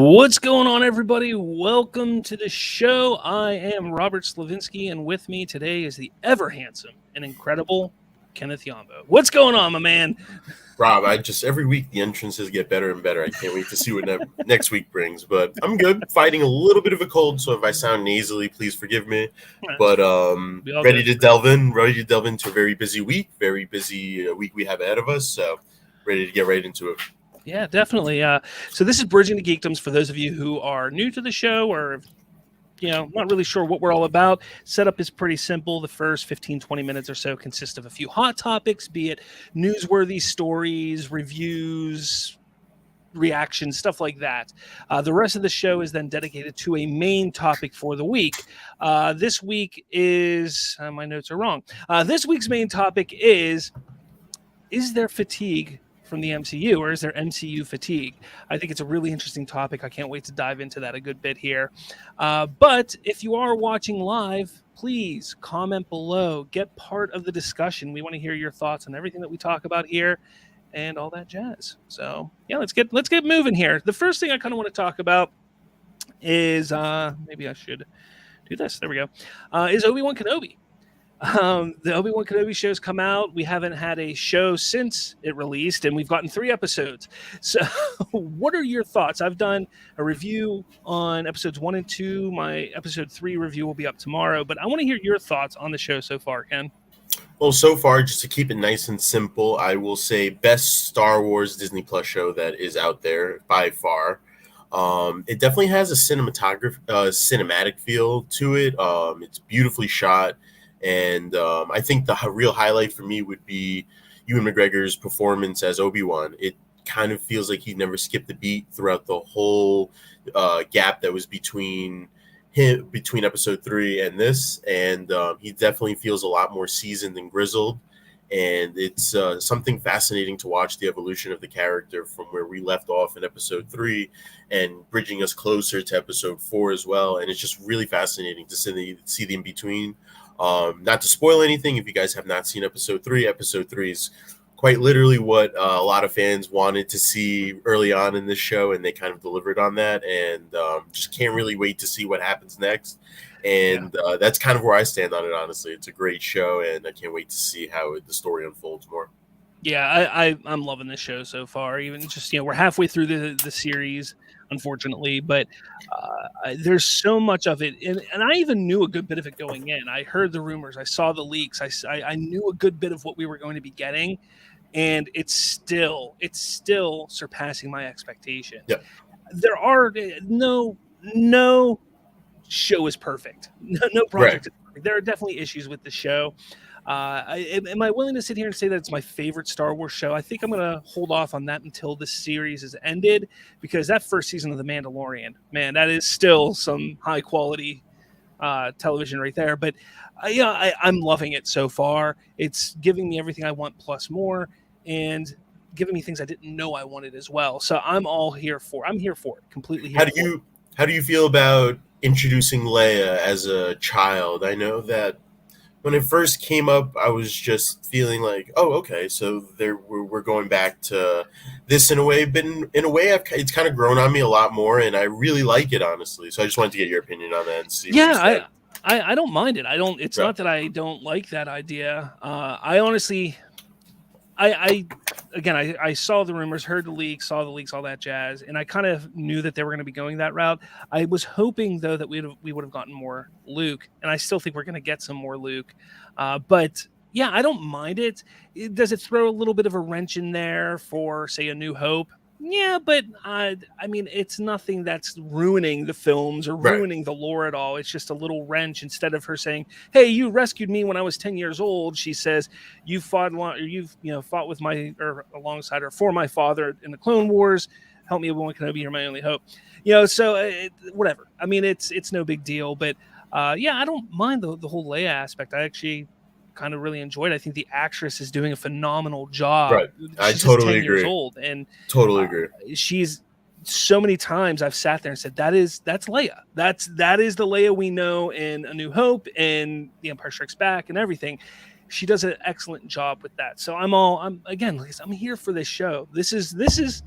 What's going on, everybody? Welcome to the show. I am Robert Slavinsky, and with me today is the ever handsome and incredible Kenneth Yambo. What's going on, my man? Rob, every week the entrances get better and better. I can't wait to see what next week brings. But I'm good, fighting a little bit of a cold, so if I sound nasally, please forgive me. But ready to delve into a very busy week we have ahead of us. So ready to get right into it. Yeah, definitely. So this is Bridging the Geekdoms for those of you who are new to the show or not really sure what we're all about. Setup is pretty simple. The first 15-20 minutes or so consist of a few hot topics, be it newsworthy stories, reviews, reactions, stuff like that. The rest of the show is then dedicated to a main topic for the week. This week is my notes are wrong. This week's main topic is there fatigue from the MCU, or is there MCU fatigue? I think it's a really interesting topic. I can't wait to dive into that a good bit here. But if you are watching live, please comment below. Get part of the discussion. We want to hear your thoughts on everything that we talk about here and all that jazz. So yeah, let's get moving here. The first thing I kind of want to talk about is maybe I should do this. There we go. Is Obi-Wan Kenobi. The Obi-Wan Kenobi show's come out. We haven't had a show since it released, and we've gotten 3 episodes. So what are your thoughts? I've done a review on episodes 1 and 2. My episode 3 review will be up tomorrow, but I want to hear your thoughts on the show so far, Ken. Well, so far, just to keep it nice and simple, I will say best Star Wars Disney Plus show that is out there by far. It definitely has a cinematic feel to it. It's beautifully shot. And I think the real highlight for me would be Ewan McGregor's performance as Obi-Wan. It kind of feels like he never skipped a beat throughout the whole gap that was between episode 3 and this. And he definitely feels a lot more seasoned and grizzled. And it's something fascinating to watch the evolution of the character from where we left off in episode 3 and bridging us closer to episode 4 as well. And it's just really fascinating to see the in-between. Not to spoil anything, if you guys have not seen episode 3 is quite literally what a lot of fans wanted to see early on in this show, and they kind of delivered on that, and just can't really wait to see what happens next. And that's kind of where I stand on it, honestly. It's a great show, and I can't wait to see how the story unfolds more. Yeah, I'm loving this show so far. Even just, we're halfway through the series, unfortunately, but there's so much of it. And I even knew a good bit of it going in. I heard the rumors. I saw the leaks. I knew a good bit of what we were going to be getting. And it's still surpassing my expectations. Yeah. There are no show is perfect. No project is perfect. There are definitely issues with the show. Am I willing to sit here and say that it's my favorite Star Wars show? I think I'm going to hold off on that until the series is ended, because that first season of The Mandalorian, man, that is still some high quality television right there. But I'm loving it so far. It's giving me everything I want plus more, and giving me things I didn't know I wanted as well. So I'm here for it. Completely here. How do you feel about introducing Leia as a child? I know that when it first came up, I was just feeling like, oh, okay, so we're going back to this in a way. But in a way, it's kind of grown on me a lot more, and I really like it, honestly. So I just wanted to get your opinion on that and see. Yeah, I don't mind it. It's not that I don't like that idea. I honestly, I saw the rumors, heard the leaks, all that jazz, and I kind of knew that they were going to be going that route. I was hoping, though, that we would have gotten more Luke, and I still think we're going to get some more Luke. But yeah, I don't mind it. Does it throw a little bit of a wrench in there for, say, A New Hope? Yeah, but I mean, it's nothing that's ruining the films or ruining the lore at all. It's just a little wrench. Instead of her saying, "Hey, you rescued me when I was 10 years old," she says, "You fought with alongside or for my father in the Clone Wars. Help me, Obi-Wan Kenobi. You're my only hope." So whatever. I mean, it's no big deal. But I don't mind the whole Leia aspect. I actually kind of really enjoyed it. I think the actress is doing a phenomenal job. Right. I totally agree. 10 years old, and totally agree. She's so many times I've sat there and said, that's Leia. That is the Leia we know in A New Hope and The Empire Strikes Back and everything. She does an excellent job with that. So I'm here for this show. This is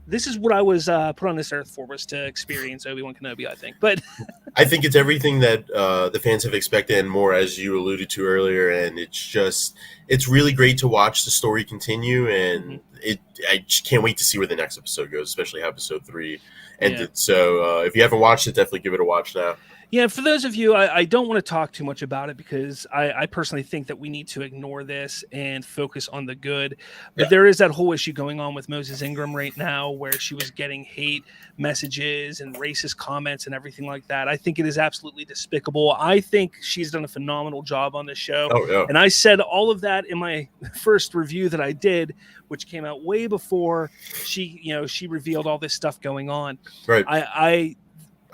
this is what I was put on this earth for, was to experience Obi-Wan Kenobi, I think. But I think it's everything that the fans have expected and more, as you alluded to earlier. And it's really great to watch the story continue. And I just can't wait to see where the next episode goes, especially how episode 3 ended. Yeah. So if you haven't watched it, definitely give it a watch now. Yeah, for those of you, I don't want to talk too much about it because I personally think that we need to ignore this and focus on the good. But there is that whole issue going on with Moses Ingram right now where she was getting hate messages and racist comments and everything like that. I think it is absolutely despicable. I think she's done a phenomenal job on this show. Oh, yeah. And I said all of that in my first review that I did, which came out way before she revealed all this stuff going on. Right. I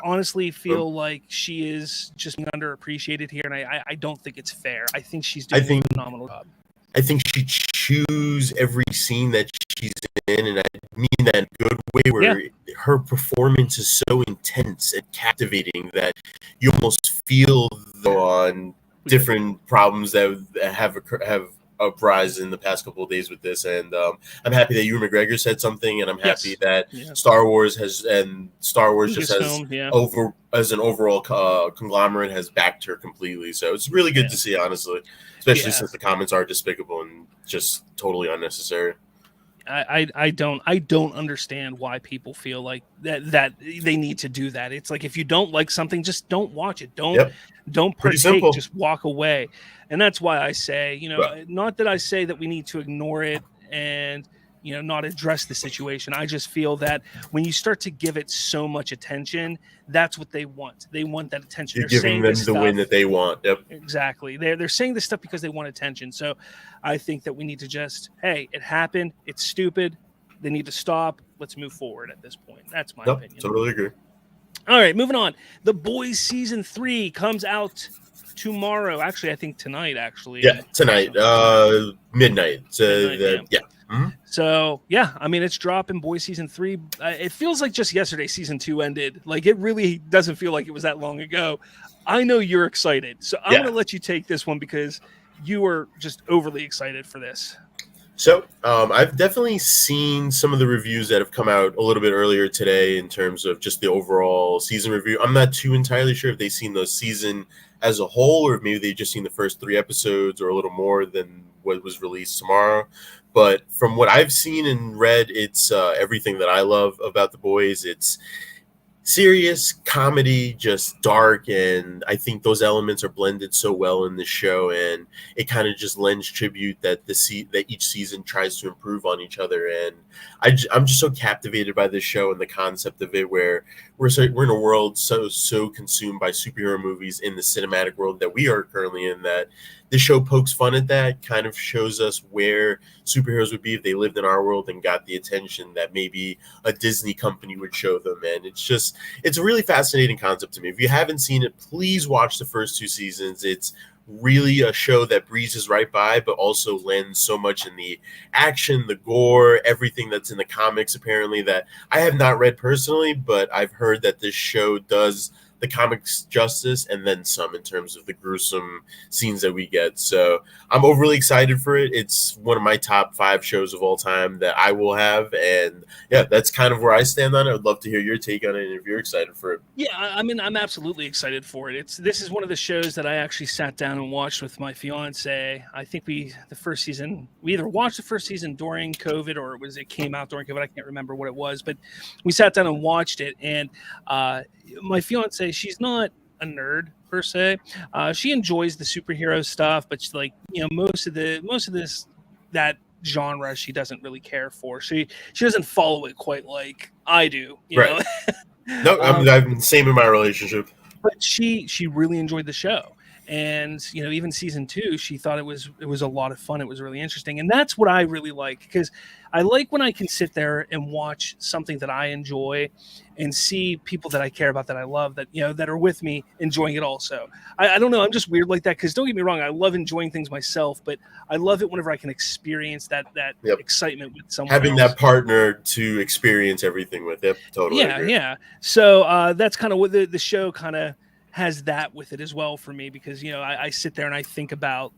honestly feel like she is just being underappreciated here, and I don't think it's fair. I think she's doing a phenomenal job. I think she chews every scene that she's in, and I mean that in a good way, where her performance is so intense and captivating that you almost feel on different problems that have uprise in the past couple of days with this. And I'm happy that Ewan McGregor said something, and I'm happy that Star Wars just as an overall conglomerate has backed her completely. So it's really good to see, honestly, especially since the comments are despicable and just totally unnecessary. I don't understand why people feel like that they need to do that. It's like, if you don't like something, just don't watch it. Don't partake, just walk away. And that's why I say, not that I say that we need to ignore it and, not address the situation. I just feel that when you start to give it so much attention, that's what they want. They want that attention. You're giving them the win that they want. Yep. Exactly. They're saying this stuff because they want attention. So I think that we need to just, hey, it happened. It's stupid. They need to stop. Let's move forward at this point. That's my opinion. Totally agree. All right, moving on. The Boys Season 3 comes out tomorrow. Actually, I think tonight, Yeah, tonight. Midnight. Mm-hmm. So, it's dropping. Boys Season 3. It feels like just yesterday Season 2 ended. Like, it really doesn't feel like it was that long ago. I know you're excited. So I'm going to let you take this one because you were just overly excited for this. So I've definitely seen some of the reviews that have come out a little bit earlier today in terms of just the overall season review. I'm not too entirely sure if they've seen the season as a whole, or maybe they've just seen the first 3 episodes or a little more than what was released tomorrow. But from what I've seen and read, it's everything that I love about The Boys. It's serious comedy, just dark, and I think those elements are blended so well in the show, and it kind of just lends tribute that that each season tries to improve on each other. And I'm just so captivated by this show and the concept of it, where we're in a world so consumed by superhero movies in the cinematic world that we are currently in, that this show pokes fun at that, kind of shows us where superheroes would be if they lived in our world and got the attention that maybe a Disney company would show them. And it's a really fascinating concept to me. If you haven't seen it, please watch the first 2 seasons. It's really a show that breezes right by, but also lends so much in the action, the gore, everything that's in the comics, apparently, that I have not read personally, but I've heard that this show does the comics justice and then some in terms of the gruesome scenes that we get. So I'm overly excited for it. It's one of my top 5 shows of all time that I will have. And that's kind of where I stand on it. I'd love to hear your take on it and if you're excited for it. Yeah, I'm absolutely excited for it. This is one of the shows that I actually sat down and watched with my fiance. I think we either watched the first season during COVID or it came out during COVID. I can't remember what it was, but we sat down and watched it. And my fiance, she's not a nerd per se. She enjoys the superhero stuff, but she's like, most of that genre she doesn't really care for. She doesn't follow it quite like I do. You know? No, I'm same in my relationship. But she really enjoyed the show. And even season 2, she thought it was a lot of fun. It was really interesting, and that's what I really like, because I like when I can sit there and watch something that I enjoy, and see people that I care about, that I love, that that are with me enjoying it also. I don't know. I'm just weird like that, because don't get me wrong, I love enjoying things myself, but I love it whenever I can experience that excitement with someone. Having that partner to experience everything with. Yep, totally. Yeah. So that's kind of what the show kind of has that with it as well for me, because I sit there and I think about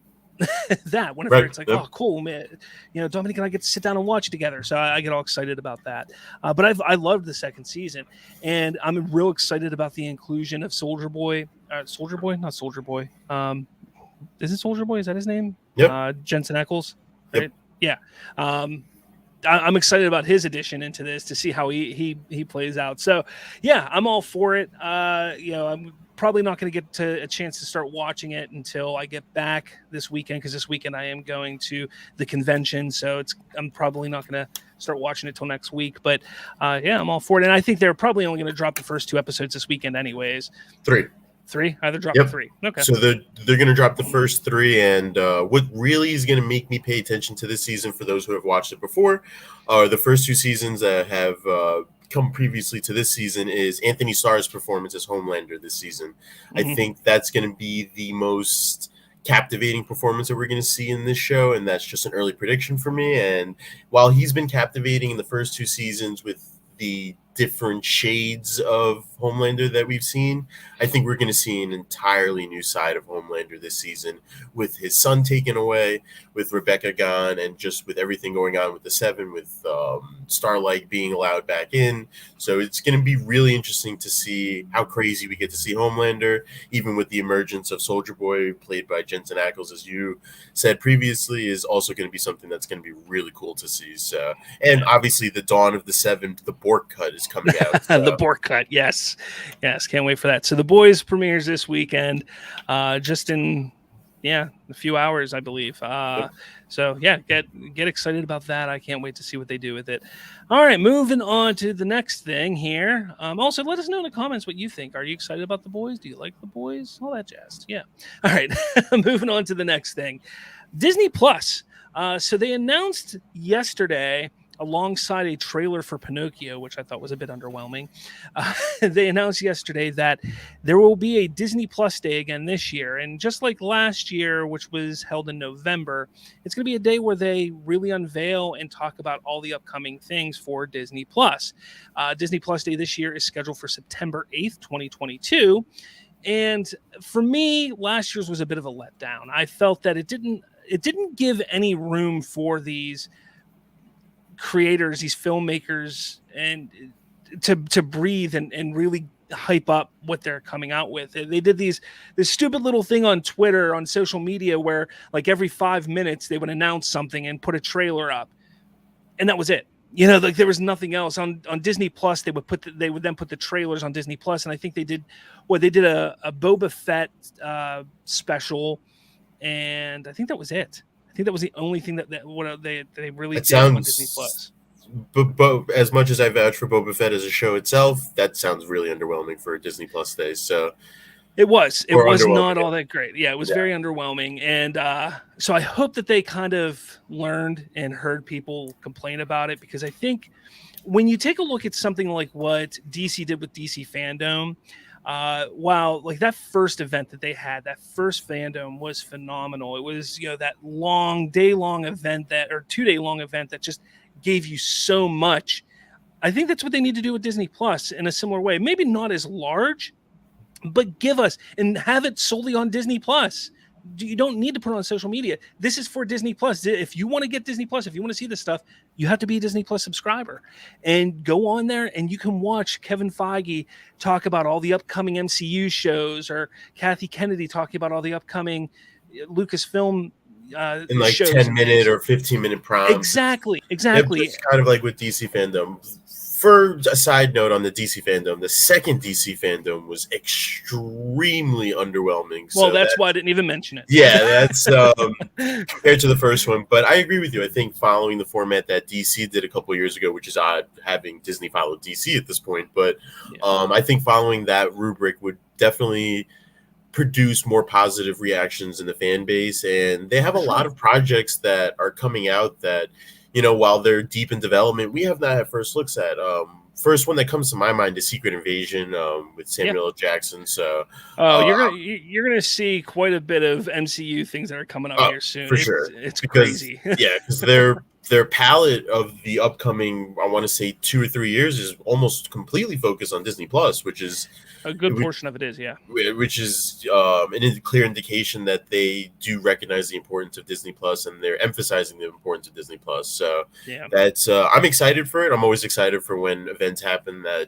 that whenever Right. it's like, Yep. oh, cool, man, Dominic and I get to sit down and watch together. So I get all excited about that. But I loved the second season, and I'm real excited about the inclusion of Soldier Boy. Not Soldier Boy. Is it Soldier Boy? Is that his name? Yep. Jensen Ackles, right? Yep. Yeah. I'm excited about his addition into this to see how he plays out. So yeah, I'm all for it. I'm probably not going to get to a chance to start watching it until I get back this weekend, because this weekend I am going to the convention. So I'm probably not going to start watching it till next week. But yeah, I'm all for it. And I think they're probably only going to drop the first 2 episodes this weekend anyways. 3. Either drop Yep. 3. Okay. So they're going to drop the first 3, and what really is going to make me pay attention to this season, for those who have watched it before, are the first 2 seasons that have come previously to this season, is Anthony Starr's performance as Homelander this season. Mm-hmm. I think that's going to be the most captivating performance that we're going to see in this show, and that's just an early prediction for me. And while he's been captivating in the first 2 seasons with the different shades of Homelander that we've seen, I think we're going to see an entirely new side of Homelander this season, with his son taken away, with Rebecca gone, and just with everything going on with the Seven, with Starlight being allowed back in. So it's going to be really interesting to see how crazy we get to see Homelander, even with the emergence of Soldier Boy, played by Jensen Ackles, as you said previously, is also going to be something that's going to be really cool to see. So, and obviously the Dawn of the Seven, the Bork cut, is coming out. So. The Bork cut, yes, can't wait for that. So The Boys premieres this weekend, just in a few hours, I believe. So yeah, get excited about that. I can't wait to see what they do with it. All right, moving on to the next thing here. Also, let us know in the comments what you think. Are you excited about The Boys? Do you like The Boys? All that jazz. Yeah. All right, moving on to the next thing. Disney Plus. So they announced yesterday, alongside a trailer for Pinocchio, which I thought was a bit underwhelming. They announced yesterday that there will be a Disney Plus Day again this year. And just like last year, which was held in November, it's going to be a day where they really unveil and talk about all the upcoming things for Disney Plus. Disney Plus Day this year is scheduled for September 8th, 2022. And for me, last year's was a bit of a letdown. I felt that it didn't give any room for these creators, these filmmakers, and to breathe and really hype up what they're coming out with. They did this stupid little thing on Twitter, on social media, where like every 5 minutes they would announce something and put a trailer up, and that was it. Like there was nothing else on Disney Plus. They would then put the trailers on Disney Plus, and I think they did a Boba Fett special, and I think that was it. I think that was the only thing that they really did on Disney Plus. But as much as I vouch for Boba Fett as a show itself, that sounds really underwhelming for a Disney Plus Day. So it was not all that great. Yeah, it was very underwhelming, and so I hope that they kind of learned and heard people complain about it, because I think when you take a look at something like what DC did with DC Fandom. Wow, like that first event that they had, that first fandom was phenomenal. It was, that day-long event or 2-day-long event that just gave you so much. I think that's what they need to do with Disney Plus in a similar way. Maybe not as large, but give us and have it solely on Disney Plus. You don't need to put it on social media. This is for Disney Plus. If you want to get Disney Plus, if you want to see this stuff, you have to be a Disney Plus subscriber and go on there, and you can watch Kevin Feige talk about all the upcoming MCU shows, or Kathy Kennedy talking about all the upcoming Lucasfilm in like shows 10-minute or 15-minute prompts. Exactly. It's kind of like with DC Fandom. For a side note on the DC Fandom, the second DC Fandom was extremely underwhelming. Well, that's why I didn't even mention it. Yeah, that's compared to the first one. But I agree with you. I think following the format that DC did a couple of years ago, which is odd having Disney follow DC at this point, but I think following that rubric would definitely produce more positive reactions in the fan base. And they have a lot of projects that are coming out that, while they're deep in development, we have not had first looks at. First one that comes to my mind is Secret Invasion with Samuel L. Jackson. So, you're gonna see quite a bit of MCU things that are coming up here soon. For sure, it's crazy. Because their palette of the upcoming, I want to say 2 or 3 years, is almost completely focused on Disney Plus, which is A good portion of it is, yeah. Which is a clear indication that they do recognize the importance of Disney Plus, and they're emphasizing the importance of Disney Plus. So Yeah. that's I'm excited for it. I'm always excited for when events happen that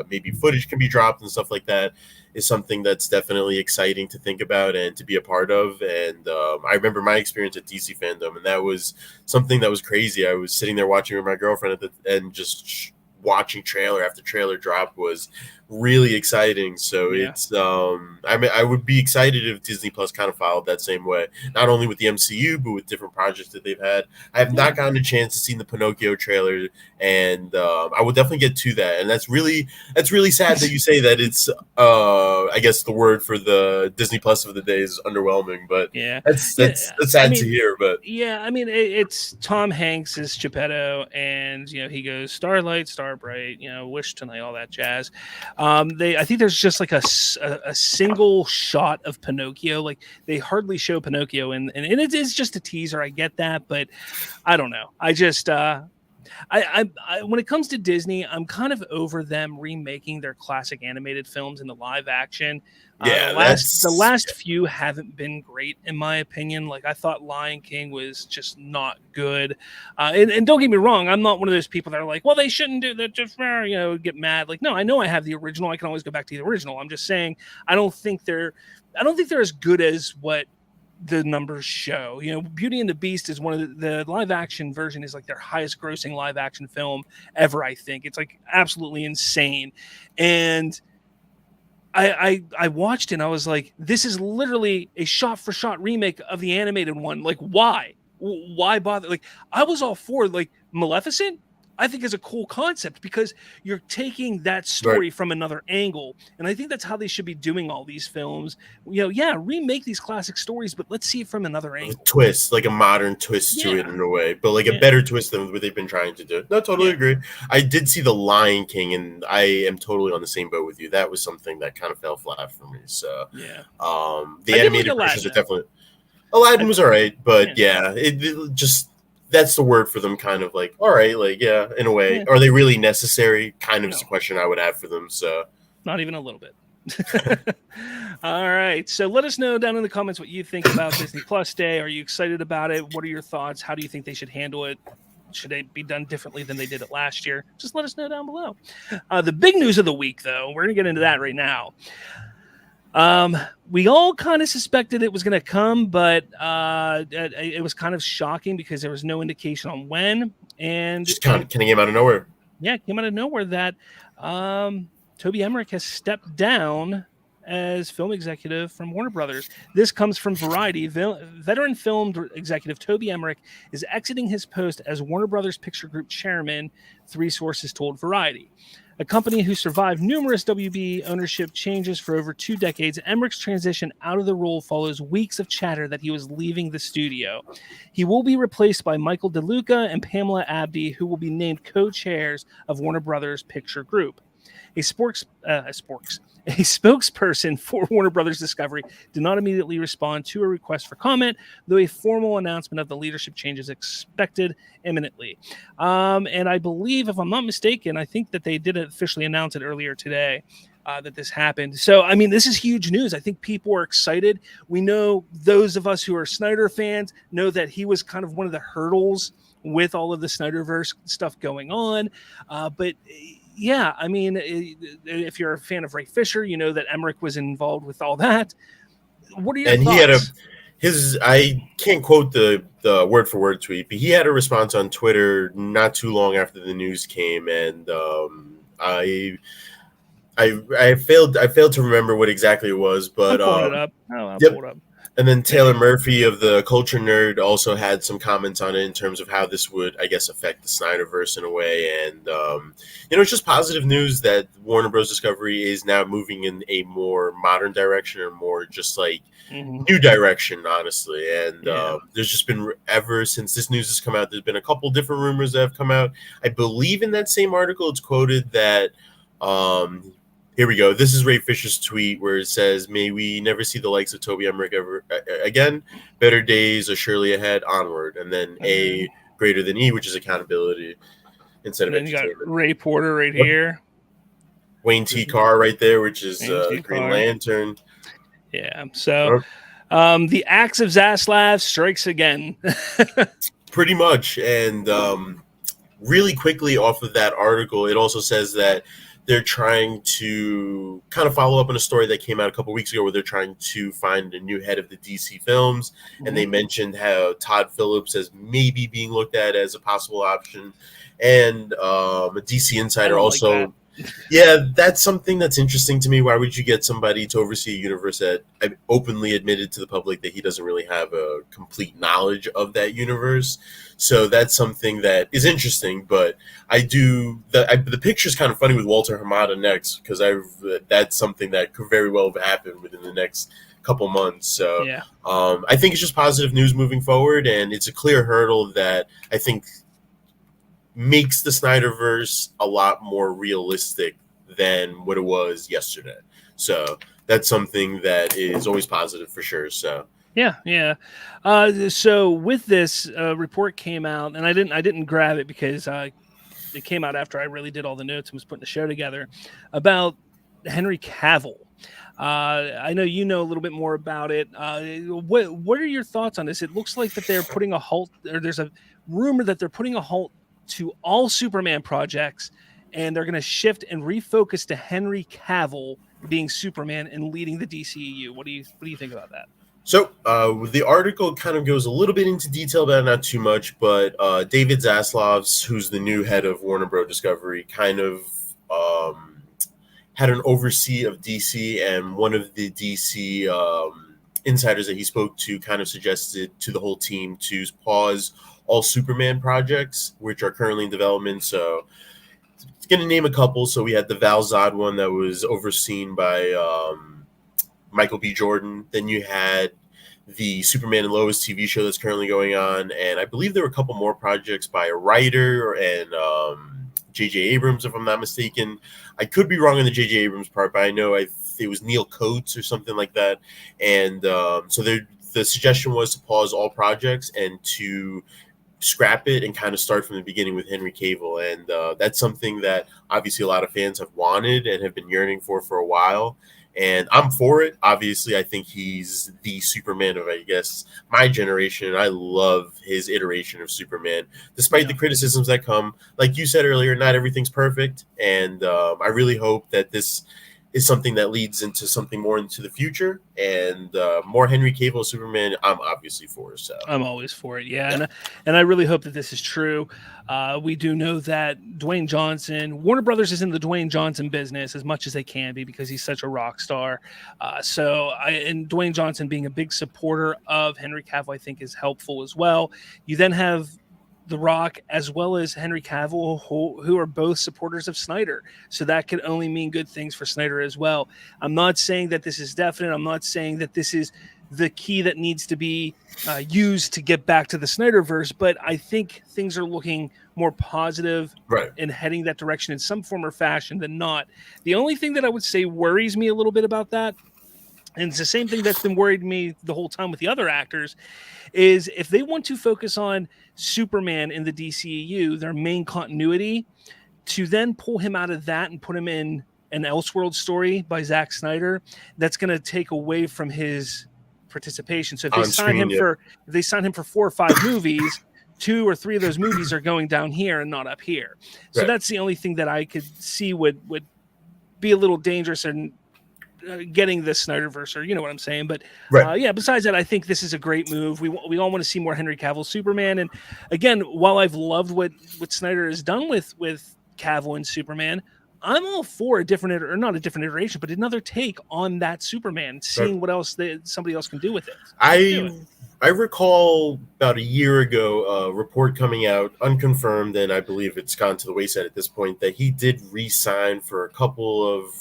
maybe footage can be dropped and stuff like that. Is something that's definitely exciting to think about and to be a part of. And I remember my experience at DC Fandom, and that was something that was crazy. I was sitting there watching with my girlfriend and just watching trailer after trailer drop was really exciting. So it's I mean, I would be excited if Disney Plus kind of followed that same way, not only with the MCU but with different projects that they've had. I have not gotten a chance to see the Pinocchio trailer, and I will definitely get to that. And that's really sad that you say that. It's I guess the word for the Disney Plus of the day is underwhelming, but that's sad to hear. But I mean, it's Tom Hanks is Geppetto, and he goes Starlight, Starbright, Wish Tonight, all that jazz. I think there's just like a single shot of Pinocchio. Like they hardly show Pinocchio, and it is just a teaser. I get that, but I don't know. I just I when it comes to Disney, I'm kind of over them remaking their classic animated films into live action. The last few haven't been great in my opinion. Like I thought Lion King was just not good. And don't get me wrong, I'm not one of those people that are like, well, they shouldn't do that, just get mad. Like, no, I know I have the original. I can always go back to the original. I'm just saying I don't think they're as good as what the numbers show. Beauty and the Beast is one of the live action version is like their highest grossing live action film ever. I think it's like absolutely insane. And I watched it and I was like, this is literally a shot for shot remake of the animated one. Like, why bother? Like, I was all for like Maleficent. I think is a cool concept because you're taking that story from another angle. And I think that's how they should be doing all these films. Remake these classic stories, but let's see it from another angle. A twist, like a modern twist to it in a way, but like a better twist than what they've been trying to do. No, totally agree. I did see The Lion King, and I am totally on the same boat with you. That was something that kind of fell flat for me. So the animated versions are definitely... Aladdin was all right, but it just... That's the word for them, kind of like, all right, like, in a way. Are they really necessary? Kind of is the question I would have for them. So, not even a little bit. All right. So let us know down in the comments what you think about Disney Plus Day. Are you excited about it? What are your thoughts? How do you think they should handle it? Should it be done differently than they did it last year? Just let us know down below. The big news of the week, though, we're going to get into that right now. We all kind of suspected it was going to come, but it was kind of shocking because there was no indication on when. And just kind of came out of nowhere. Yeah, it came out of nowhere that Toby Emmerich has stepped down as film executive from Warner Brothers. This comes from Variety. Veteran film executive Toby Emmerich is exiting his post as Warner Brothers Picture Group chairman, 3 sources told Variety. A company who survived numerous WB ownership changes for over 2 decades, Emmerich's transition out of the role follows weeks of chatter that he was leaving the studio. He will be replaced by Michael DeLuca and Pamela Abdy, who will be named co-chairs of Warner Brothers Picture Group. A spokesperson for Warner Brothers Discovery did not immediately respond to a request for comment, though a formal announcement of the leadership change is expected imminently. And I believe, if I'm not mistaken, I think that they did officially announce it earlier today that this happened. So, I mean, this is huge news. I think people are excited. We know those of us who are Snyder fans know that he was kind of one of the hurdles with all of the Snyderverse stuff going on. But yeah, I mean, if you're a fan of Ray Fisher, you know that Emmerich was involved with all that. What are your thoughts? He had I can't quote the word for word tweet, but he had a response on Twitter not too long after the news came, and I failed to remember what exactly it was, but I'm pulling it up. I'll pull it up. And then Taylor Murphy of the Culture Nerd also had some comments on it in terms of how this would, I guess, affect the Snyderverse in a way. And, it's just positive news that Warner Bros. Discovery is now moving in a more modern direction or more just like new direction, honestly. And there's just been, ever since this news has come out, there's been a couple different rumors that have come out. I believe in that same article, it's quoted that here we go. This is Ray Fisher's tweet where it says, "May we never see the likes of Toby Emmerich ever again. Better days are surely ahead. Onward." And then A greater than E, which is accountability instead of entertainment. You got Ray Porter right here. Wayne T. Carr right there, which is Wayne T. Green Carr. Lantern. Yeah. So the axe of Zaslav strikes again. Pretty much. And really quickly off of that article, it also says that they're trying to kind of follow up on a story that came out a couple weeks ago where they're trying to find a new head of the DC films. And they mentioned how Todd Phillips is maybe being looked at as a possible option. And a DC insider also... Like yeah, that's something that's interesting to me. Why would you get somebody to oversee a universe that openly admitted to the public that he doesn't really have a complete knowledge of that universe? So that's something that is interesting. But the picture's kind of funny with Walter Hamada next, because that's something that could very well have happened within the next couple months. So yeah. I think it's just positive news moving forward, and it's a clear hurdle that I think makes the Snyderverse a lot more realistic than what it was yesterday. So that's something that is always positive for sure. So yeah. So with this report came out, and I didn't grab it because it came out after I really did all the notes and was putting the show together, about Henry Cavill. I know you know a little bit more about it. What are your thoughts on this? It looks like that they're putting a halt, or there's a rumor that they're putting a halt to all Superman projects, and they're going to shift and refocus to Henry Cavill being Superman and leading the DCEU. What do you think about that? So the article kind of goes a little bit into detail about it, not too much, but David Zaslav, who's the new head of Warner Bros. Discovery, kind of had an oversee of DC, and one of the DC insiders that he spoke to kind of suggested to the whole team to pause all Superman projects, which are currently in development. So it's going to name a couple. So we had the Val Zod one that was overseen by Michael B. Jordan. Then you had the Superman and Lois TV show that's currently going on. And I believe there were a couple more projects by a writer and J.J. Abrams, if I'm not mistaken. I could be wrong on the J.J. Abrams part, but I know it was Neil Coates or something like that. And so the suggestion was to pause all projects and to scrap it and kind of start from the beginning with Henry Cavill. And that's something that obviously a lot of fans have wanted and have been yearning for a while. And I'm for it. Obviously, I think he's the Superman of, I guess, my generation. I love his iteration of Superman, despite the criticisms that come. Like you said earlier, not everything's perfect. And I really hope that this is something that leads into something more into the future, and more Henry Cavill Superman. I'm obviously for. So I'm always for it. Yeah. And I really hope that this is true. We do know that Dwayne Johnson, Warner Brothers is in the Dwayne Johnson business as much as they can be, because he's such a rock star. And Dwayne Johnson being a big supporter of Henry Cavill, I think, is helpful as well. You then have The Rock as well as Henry Cavill, who are both supporters of Snyder. So that could only mean good things for Snyder as well. I'm not saying that this is definite. I'm not saying that this is the key that needs to be used to get back to the Snyderverse, but I think things are looking more positive and heading that direction in some form or fashion than not. The only thing that I would say worries me a little bit about that, and it's the same thing that's been worried me the whole time with the other actors, is if they want to focus on Superman in the DCEU, their main continuity, to then pull him out of that and put him in an Elseworld story by Zack Snyder, that's going to take away from his participation. So if they sign him for 4 or 5 movies, 2 or 3 of those movies are going down here and not up here. So that's the only thing that I could see would be a little dangerous and getting the Snyderverse, or you know what I'm saying. But besides that, I think this is a great move. We all want to see more Henry Cavill Superman. And again, while I've loved what Snyder has done with Cavill and Superman, I'm all for not a different iteration, but another take on that Superman, seeing what else somebody else can do with it. I recall about a year ago a report coming out, unconfirmed, and I believe it's gone to the wayside at this point, that he did re-sign for a couple of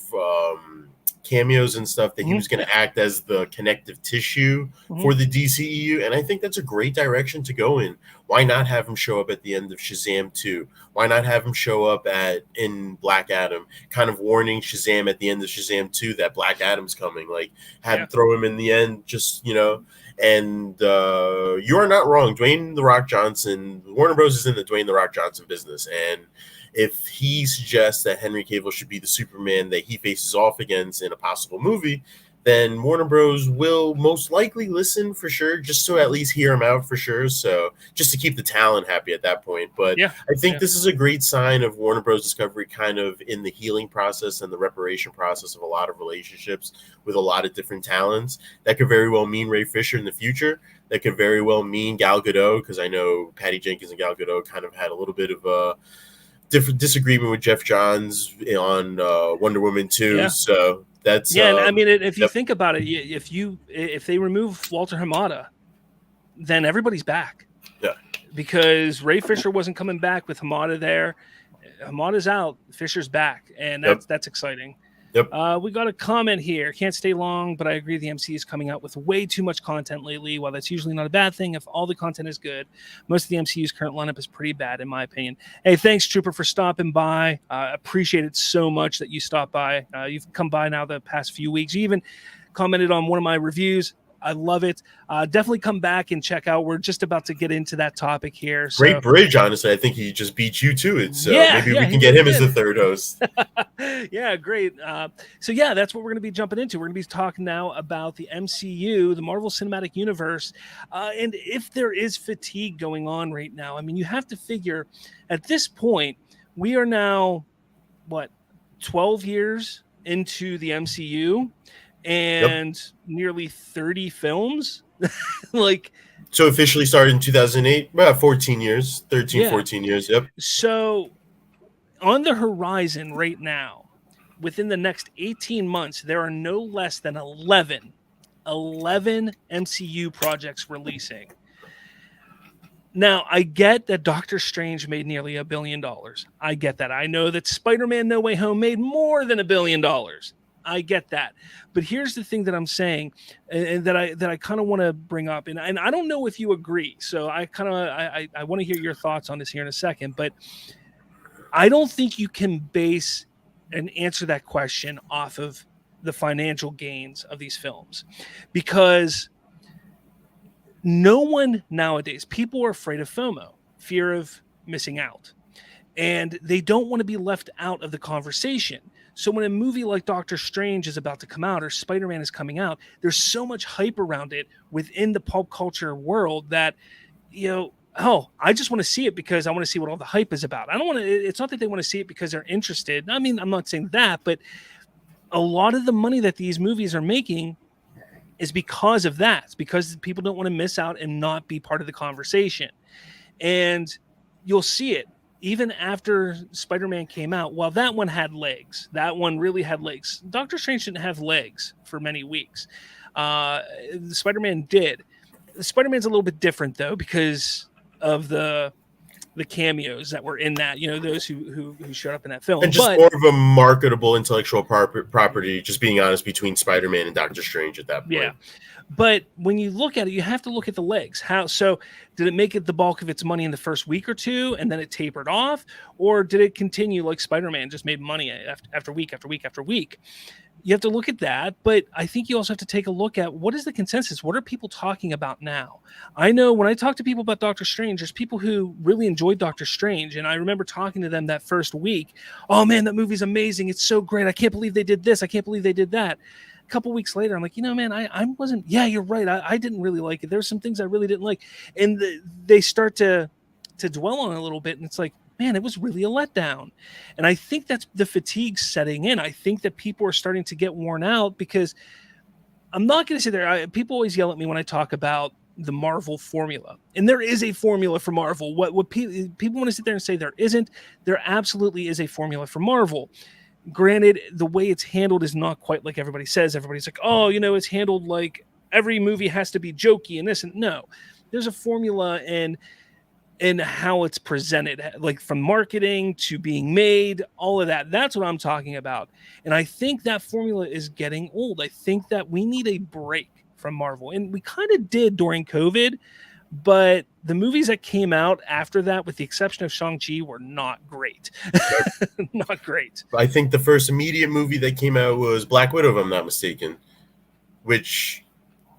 cameos and stuff, that he was going to act as the connective tissue for the DCEU, and I think that's a great direction to go in. Why not have him show up at the end of Shazam 2? Why not have him show up in Black Adam, kind of warning Shazam at the end of Shazam 2 that Black Adam's coming, like throw him in the end, just, and you are not wrong. Dwayne "The Rock" Johnson, Warner Bros. Is in the Dwayne "The Rock" Johnson business, and if he suggests that Henry Cavill should be the Superman that he faces off against in a possible movie, then Warner Bros. Will most likely listen for sure, just to at least hear him out for sure. So just to keep the talent happy at that point. But Yeah, I think this is a great sign of Warner Bros. Discovery kind of in the healing process and the reparation process of a lot of relationships with a lot of different talents. That could very well mean Ray Fisher in the future. That could very well mean Gal Gadot, because I know Patty Jenkins and Gal Gadot kind of had a little bit of a different disagreement with Jeff Johns on Wonder Woman 2. Yeah. So that's and I mean, if you think about it, if they remove Walter Hamada, then everybody's back. Yeah, because Ray Fisher wasn't coming back with Hamada there. Hamada's out, Fisher's back, and that's exciting. Yep. We got a comment here. Can't stay long, but I agree the MC is coming out with way too much content lately. While that's usually not a bad thing, if all the content is good, most of the MCU's current lineup is pretty bad, in my opinion. Hey, thanks, Trooper, for stopping by. Appreciate it so much that you stopped by. You've come by now the past few weeks. You even commented on one of my reviews. I love it. Definitely come back and check out. We're just about to get into that topic here. So. Great bridge, honestly. I think he just beat you to it. So maybe we can get him as the third host. Yeah, great. So that's what we're going to be jumping into. We're going to be talking now about the MCU, the Marvel Cinematic Universe, and if there is fatigue going on right now. I mean, you have to figure at this point, we are now, 12 years into the MCU? And nearly 30 films. So officially started in 2008, about 14 years, 14 years. Yep. So on the horizon right now, within the next 18 months, there are no less than 11 MCU projects releasing. Now, I get that Doctor Strange made nearly $1 billion. I get that. I know that Spider-Man No Way Home made more than $1 billion. I get that. But here's the thing that I'm saying, and that I kind of want to bring up, and I don't know if you agree. So I want to hear your thoughts on this here in a second, but I don't think you can base and answer that question off of the financial gains of these films, because no one nowadays, people are afraid of FOMO, fear of missing out, and they don't want to be left out of the conversation. So when a movie like Doctor Strange is about to come out or Spider-Man is coming out, there's so much hype around it within the pulp culture world that, I just want to see it because I want to see what all the hype is about. I don't want to, it's not that they want to see it because they're interested. I mean, I'm not saying that, but a lot of the money that these movies are making is because of that. It's because people don't want to miss out and not be part of the conversation. And you'll see it. Even after Spider-Man came out, well, that one had legs. That one really had legs. Doctor Strange didn't have legs for many weeks. Spider-Man did. Spider-Man's a little bit different, though, because of the cameos that were in that, those who showed up in that film. And just more of a marketable intellectual property, just being honest, between Spider-Man and Doctor Strange at that point. Yeah. But when you look at it, you have to look at the legs. So did it make it the bulk of its money in the first week or two, and then it tapered off? Or did it continue like Spider-Man just made money after week after week after week? You have to look at that, but I think you also have to take a look at what is the consensus? What are people talking about now? I know when I talk to people about Doctor Strange, there's people who really enjoyed Doctor Strange, and I remember talking to them that first week. Oh man, that movie's amazing. It's so great. I can't believe they did this. I can't believe they did that. A couple weeks later, I'm like, man, I wasn't. Yeah, you're right. I didn't really like it. There's some things I really didn't like, and they start to dwell on it a little bit, and it's like, man, it was really a letdown. And I think that's the fatigue setting in. I think that people are starting to get worn out, because I'm not going to sit there. People always yell at me when I talk about the Marvel formula, and there is a formula for Marvel. What people want to sit there and say there isn't. There absolutely is a formula for Marvel. Granted, the way it's handled is not quite like everybody says. Everybody's like, oh, it's handled like every movie has to be jokey and this. And no, there's a formula and how it's presented, like from marketing to being made, all of that. That's what I'm talking about. And I think that formula is getting old. I think that we need a break from Marvel. And we kind of did during COVID, but the movies that came out after that, with the exception of Shang-Chi, were not great. Not great. I think the first immediate movie that came out was Black Widow, if I'm not mistaken, which,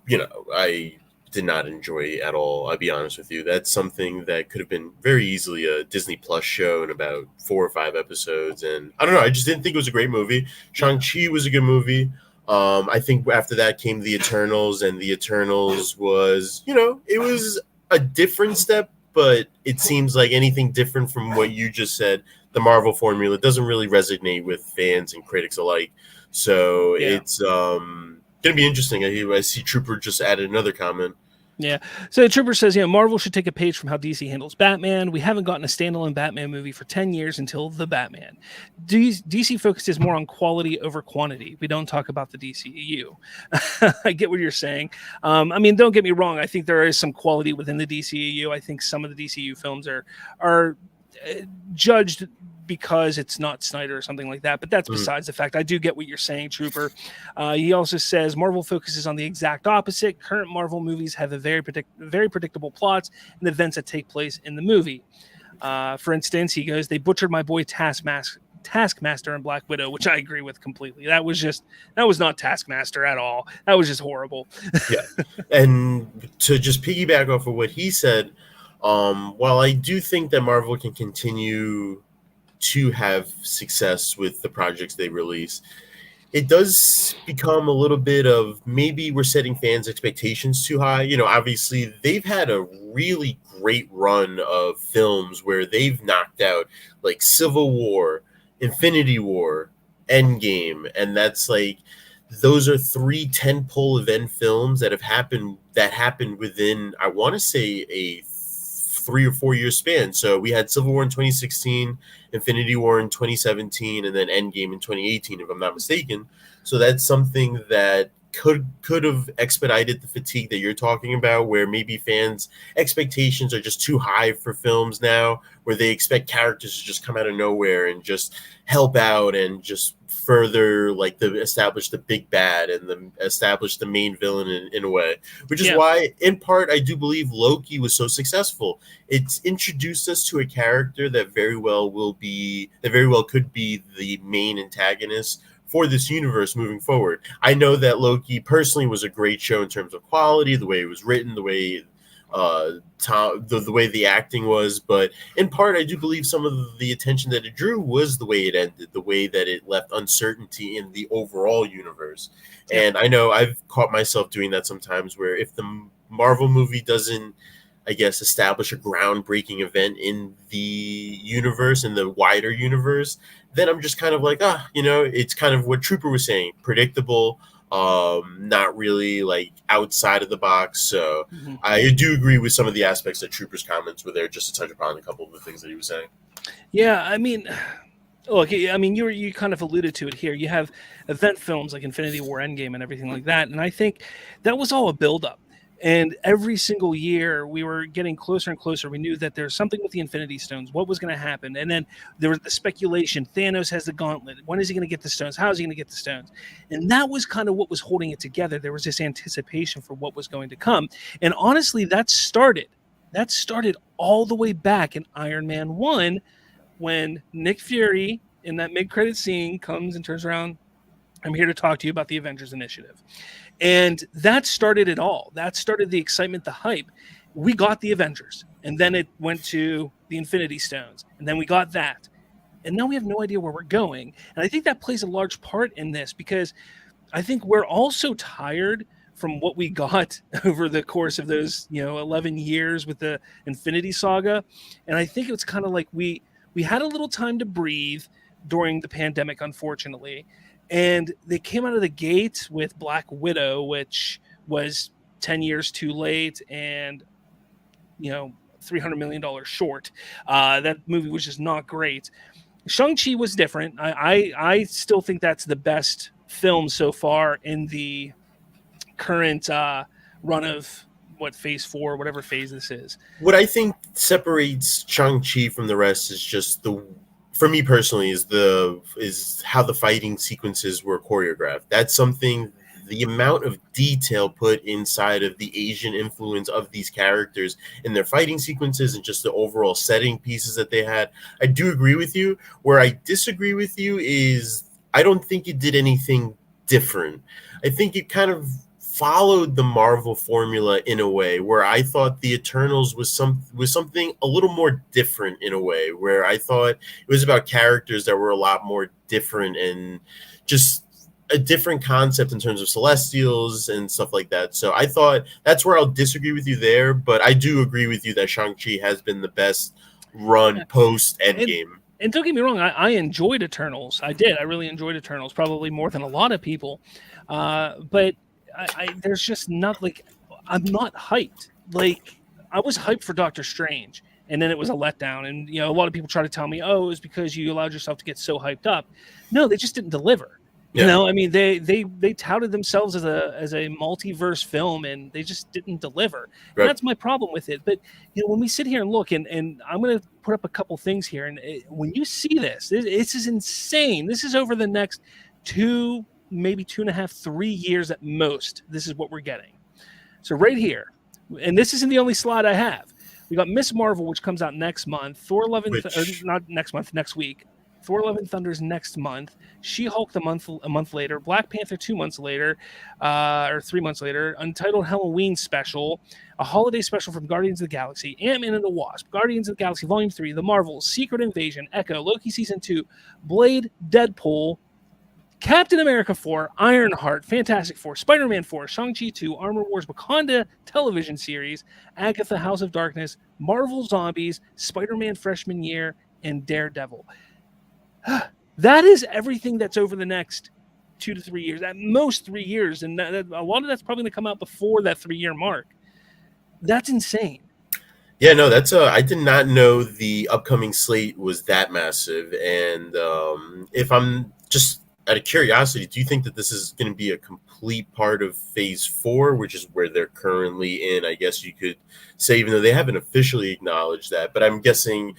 I did not enjoy at all. I'll be honest with you. That's something that could have been very easily a Disney Plus show in about 4 or 5 episodes. And I don't know. I just didn't think it was a great movie. Shang-Chi was a good movie. I think after that came The Eternals, and The Eternals was, it was a different step, but it seems like anything different from what you just said, the Marvel formula doesn't really resonate with fans and critics alike. So it's going to be interesting. I see Trooper just added another comment. Yeah. So Trooper says, Marvel should take a page from how DC handles Batman. We haven't gotten a standalone Batman movie for 10 years until The Batman. DC focuses more on quality over quantity. We don't talk about the DCEU. I get what you're saying. Don't get me wrong. I think there is some quality within the DCEU. I think some of the DCU films are judged because it's not Snyder or something like that. But that's besides the fact. I do get what you're saying, Trooper. He also says Marvel focuses on the exact opposite. Current Marvel movies have a very predictable plots and events that take place in the movie. For instance, he goes, they butchered my boy Taskmaster and Black Widow, which I agree with completely. That was not Taskmaster at all. That was just horrible. Yeah. And to just piggyback off of what he said, while I do think that Marvel can continue to have success with the projects they release, it does become a little bit of maybe we're setting fans' expectations too high. Obviously they've had a really great run of films where they've knocked out like Civil War, Infinity War, Endgame, and that's like those are 3 tentpole event films that happened within, I want to say, a 3 or 4 year span. So we had Civil War in 2016, Infinity War in 2017, and then Endgame in 2018, if I'm not mistaken. So that's something that could have expedited the fatigue that you're talking about, where maybe fans' expectations are just too high for films now, where they expect characters to just come out of nowhere and just help out and just further establish the big bad and establish the main villain in a way, which is why in part I do believe Loki was so successful. It's introduced us to a character that very well could be the main antagonist for this universe moving forward. I know that Loki personally was a great show in terms of quality, the way it was written, the way the way the acting was, but in part I do believe some of the attention that it drew was the way it ended, the way that it left uncertainty in the overall universe. And I know I've caught myself doing that sometimes, where if the Marvel movie doesn't, I guess, establish a groundbreaking event in the universe, in the wider universe, then I'm just kind of like, it's kind of what Trooper was saying, predictable, not really like outside of the box. So I do agree with some of the aspects that Trooper's comments were there, just to touch upon a couple of the things that he was saying. Yeah, look, you kind of alluded to it here. You have event films like Infinity War, Endgame, and everything like that, and I think that was all a build-up. And every single year we were getting closer and closer. We knew that there's something with the Infinity Stones, what was going to happen. And then there was the speculation, Thanos has the gauntlet. When is he going to get the stones? How is he going to get the stones? And that was kind of what was holding it together. There was this anticipation for what was going to come. And honestly, that started all the way back in Iron Man 1, when Nick Fury in that mid-credit scene comes and turns around, I'm here to talk to you about the Avengers Initiative. And that started it all. That started the excitement, the hype. We got the Avengers, and then it went to the Infinity Stones, and then we got that. And now we have no idea where we're going. And I think that plays a large part in this, because I think we're all so tired from what we got over the course of those, 11 years with the Infinity Saga. And I think it's kind of like we had a little time to breathe during the pandemic, unfortunately. And they came out of the gate with Black Widow, which was 10 years too late and, $300 million short. That movie was just not great. Shang-Chi was different. I still think that's the best film so far in the current run of phase 4, whatever phase this is. What I think separates Shang-Chi from the rest is just for me personally, is how the fighting sequences were choreographed. That's something, the amount of detail put inside of the Asian influence of these characters in their fighting sequences and just the overall setting pieces that they had. I do agree with you. Where I disagree with you is I don't think it did anything different. I think it kind of followed the Marvel formula in a way where I thought the Eternals was something a little more different in a way, where I thought it was about characters that were a lot more different and just a different concept in terms of Celestials and stuff like that. So I thought that's where I'll disagree with you there, but I do agree with you that Shang-Chi has been the best run post Endgame. And don't get me wrong, I enjoyed Eternals. I did. I really enjoyed Eternals, probably more than a lot of people. But there's just not, like, I'm not hyped. Like, I was hyped for Doctor Strange, and then it was a letdown. And, you know, a lot of people try to tell me, oh, it was because you allowed yourself to get so hyped up. No, they just didn't deliver. Yeah. You know, I mean, they touted themselves as a multiverse film, and they just didn't deliver. Right. And that's my problem with it. But, you know, when we sit here and look, and I'm going to put up a couple things here, and when you see this is insane. This is over the next 2, maybe 2.5, 3 years at most. This is what we're getting. So right here, and this isn't the only slide I have. We got Miss Marvel, which comes out next month. Thor: Love and not next month, next week. Thor: Love and Thunder is next month. She-Hulk a month later. Black Panther 2 months later, or 3 months later. Untitled Halloween special, a holiday special from Guardians of the Galaxy, Ant-Man and the Wasp, Guardians of the Galaxy Volume 3, The Marvels, Secret Invasion, Echo, Loki Season 2, Blade, Deadpool, Captain America 4, Ironheart, Fantastic Four, Spider-Man 4, Shang-Chi 2, Armor Wars Wakanda television series, Agatha House of Darkness, Marvel Zombies, Spider-Man Freshman Year, and Daredevil. That is everything that's over the next 2 to 3 years, at most 3 years, and a lot of that's probably going to come out before that 3-year mark. That's insane. Yeah, no, that's I did not know the upcoming slate was that massive. And if I'm just out of curiosity, do you think that this is going to be a complete part of Phase 4, which is where they're currently in? I guess you could say, even though they haven't officially acknowledged that, but I'm guessing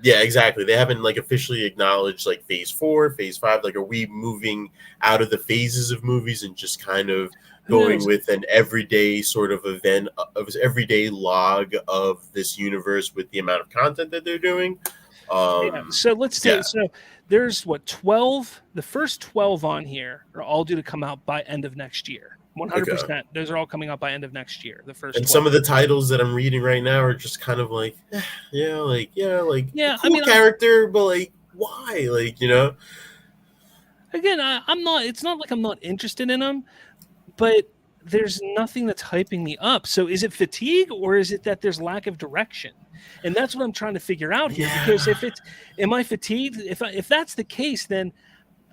yeah, exactly. They haven't like officially acknowledged like Phase 4, Phase 5. Like, are we moving out of the phases of movies and just kind of going with an everyday sort of event, of everyday log of this universe with the amount of content that they're doing? So let's take so there's 12. The first 12 on here are all due to come out by end of next year. 100%. Okay. Those are all coming out by end of next year. The first, and 12. Some of the titles that I'm reading right now are just kind of like, cool character, but like, why? Like, you know. Again, I'm not. It's not like I'm not interested in them, but there's nothing that's hyping me up. So is it fatigue, or is it that there's lack of direction? And that's what I'm trying to figure out here. Yeah. Because am I fatigued? If that's the case, then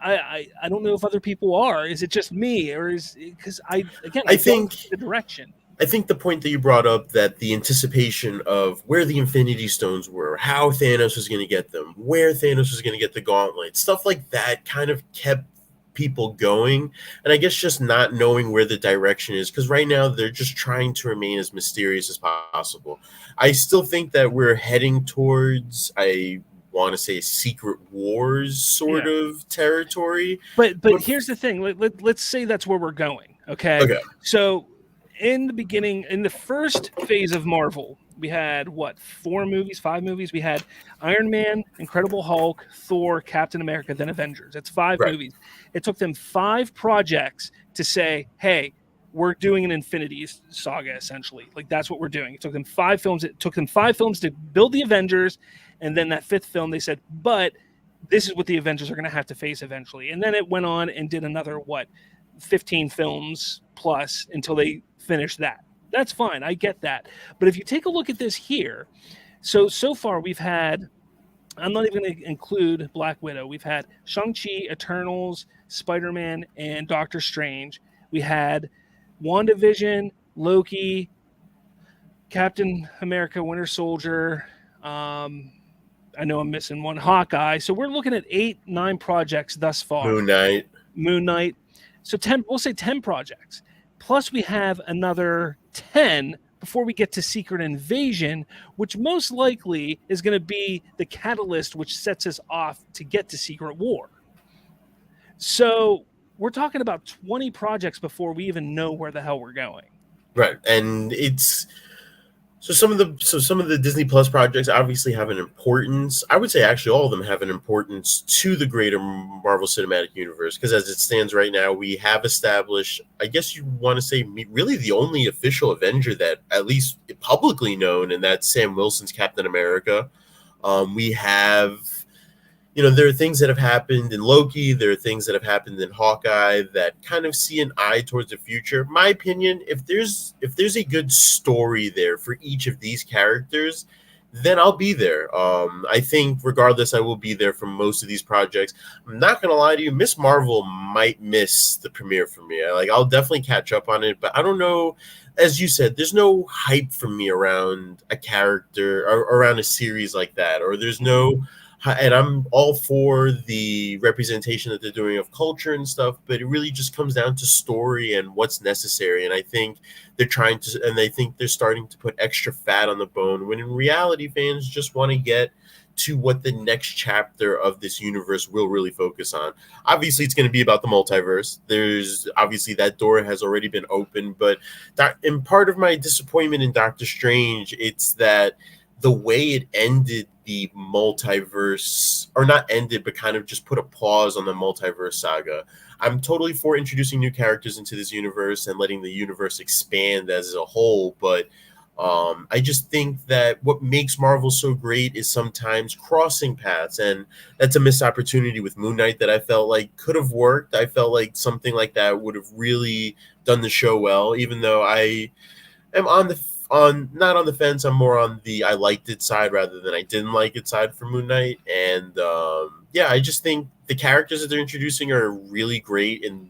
I don't know if other people are. Is it just me, or is because I think the direction. I think the point that you brought up, that the anticipation of where the Infinity Stones were, how Thanos was going to get them, where Thanos was going to get the gauntlet, stuff like that kind of kept people going. And I guess just not knowing where the direction is, because right now they're just trying to remain as mysterious as possible. I still think that we're heading towards, I want to say, Secret Wars sort of territory. But here's the thing. Let's say that's where we're going. Okay. So in the beginning, in the first phase of Marvel, we had 5 movies? We had Iron Man, Incredible Hulk, Thor, Captain America, then Avengers. It's 5 movies. It took them 5 projects to say, hey, we're doing an Infinity Saga, essentially. Like, that's what we're doing. It took them 5 films. It took them 5 films to build the Avengers. And then that 5th film, they said, but this is what the Avengers are going to have to face eventually. And then it went on and did another, 15 films plus until they finished that. That's fine. I get that. But if you take a look at this here, so far we've had, I'm not even going to include Black Widow. We've had Shang-Chi, Eternals, Spider-Man, and Doctor Strange. We had WandaVision, Loki, Captain America, Winter Soldier. I know I'm missing one, Hawkeye. So we're looking at 8-9 projects thus far. Moon Knight. So 10. We'll say 10 projects. Plus we have another 10 before we get to Secret Invasion, which most likely is going to be the catalyst which sets us off to get to Secret War. So we're talking about 20 projects before we even know where the hell we're going. Right. And it's So some of the Disney Plus projects obviously have an importance. I would say actually all of them have an importance to the greater Marvel Cinematic Universe, because as it stands right now, we have established, I guess you want to say, really the only official Avenger that at least publicly known, and that's Sam Wilson's Captain America. We have, there are things that have happened in Loki. There are things that have happened in Hawkeye that kind of see an eye towards the future. My opinion, if there's a good story there for each of these characters, then I'll be there. I think regardless, I will be there for most of these projects. I'm not gonna lie to you, Miss Marvel might miss the premiere for me. I'll definitely catch up on it, but I don't know. As you said, there's no hype for me around a character or around a series like that, or there's no, and I'm all for the representation that they're doing of culture and stuff, but it really just comes down to story and what's necessary. And I think they think they're starting to put extra fat on the bone, when in reality, fans just want to get to what the next chapter of this universe will really focus on. Obviously, it's going to be about the multiverse. There's obviously that door has already been opened, but and part of my disappointment in Doctor Strange, it's that the way it ended the multiverse, or not ended, but kind of just put a pause on the multiverse saga. I'm totally for introducing new characters into this universe and letting the universe expand as a whole, but I just think that what makes Marvel so great is sometimes crossing paths, and that's a missed opportunity with Moon Knight that I felt like could have worked. I felt like something like that would have really done the show well, even though I am not on the fence. I'm more on the I liked it side rather than I didn't like it side for Moon Knight. And I just think the characters that they're introducing are really great in